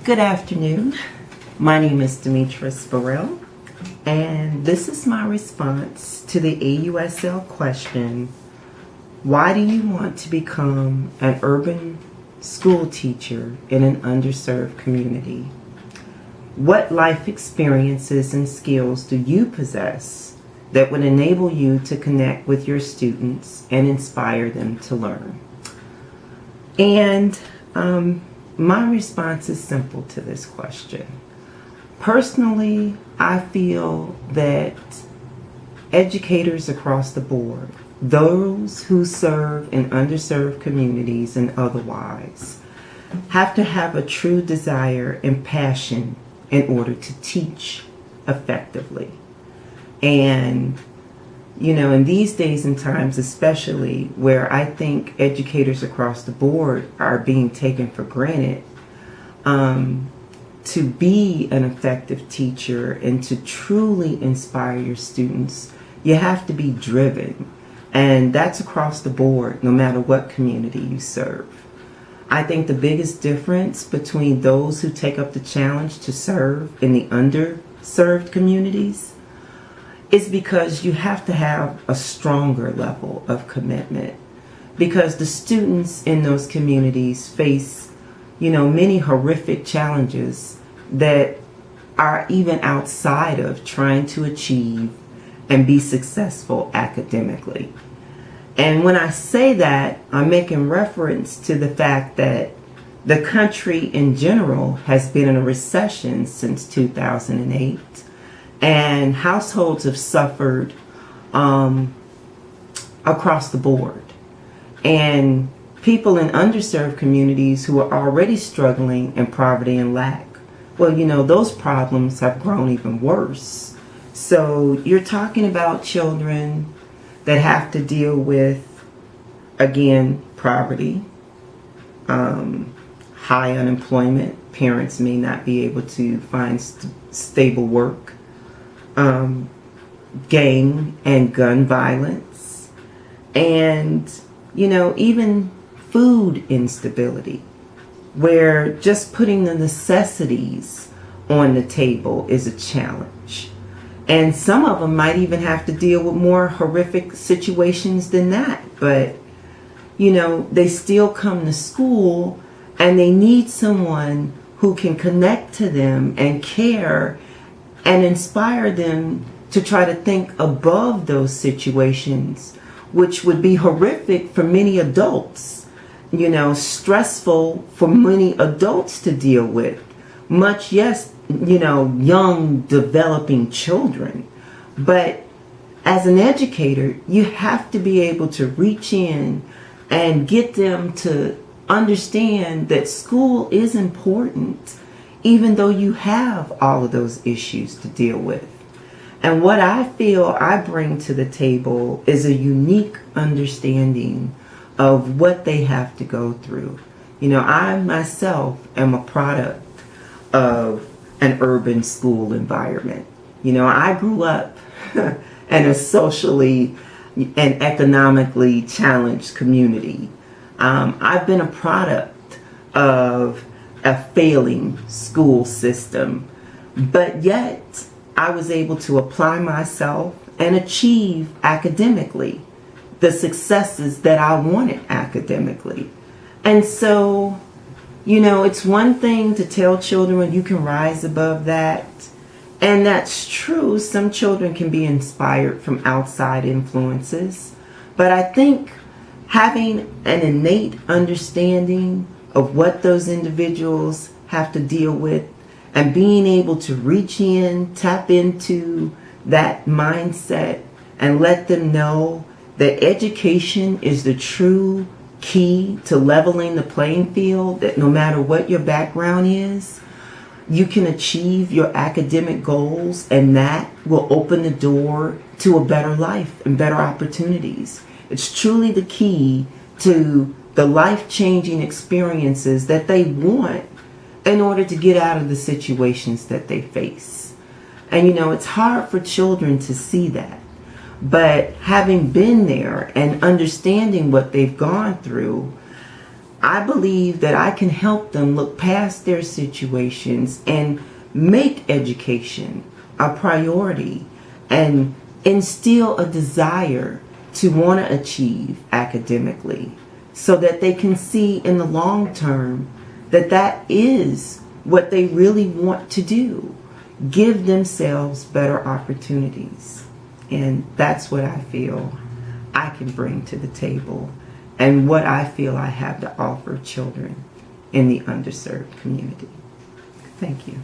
Good afternoon. My name is Demetrius Burrell, and this is my response to the AUSL question, why do you want to become an urban school teacher in an underserved community? What life experiences and skills do you possess that would enable you to connect with your students and inspire them to learn? And my response is simple to this question. Personally, I feel that educators across the board, those who serve in underserved communities and otherwise, have to have a true desire and passion in order to teach effectively. And you know, in these days and times, especially where I think educators across the board are being taken for granted, to be an effective teacher and to truly inspire your students, you have to be driven. And that's across the board, no matter what community you serve. I think the biggest difference between those who take up the challenge to serve in the underserved communities is because you have to have a stronger level of commitment, because the students in those communities face, you know, many horrific challenges that are even outside of trying to achieve and be successful academically. And when I say that, I'm making reference to the fact that the country in general has been in a recession since 2008. And households have suffered across the board. And people in underserved communities who are already struggling in poverty and lack, well, you know, those problems have grown even worse. So you're talking about children that have to deal with, again, poverty, high unemployment. Parents may not be able to find stable work. Gang and gun violence, and you know, even food instability, where just putting the necessities on the table is a challenge. And some of them might even have to deal with more horrific situations than that, but you know, they still come to school and they need someone who can connect to them and care and inspire them to try to think above those situations, which would be horrific for many adults, you know, stressful for many adults to deal with, much yes, you know, young developing children. But as an educator, you have to be able to reach in and get them to understand that school is important, even though you have all of those issues to deal with. And what I feel I bring to the table is a unique understanding of what they have to go through. You know, I myself am a product of an urban school environment. You know, I grew up in a socially and economically challenged community. I've been a product of a failing school system, but yet I was able to apply myself and achieve academically the successes that I wanted academically. And so, you know, it's one thing to tell children you can rise above that, and that's true. Some children can be inspired from outside influences, but I think having an innate understanding of what those individuals have to deal with and being able to reach in, tap into that mindset and let them know that education is the true key to leveling the playing field, that no matter what your background is, you can achieve your academic goals, and that will open the door to a better life and better opportunities. It's truly the key to the life-changing experiences that they want in order to get out of the situations that they face. And you know, it's hard for children to see that. But having been there and understanding what they've gone through, I believe that I can help them look past their situations and make education a priority and instill a desire to want to achieve academically, so that they can see in the long term that that is what they really want to do. Give themselves better opportunities. And that's what I feel I can bring to the table, and what I feel I have to offer children in the underserved community. Thank you.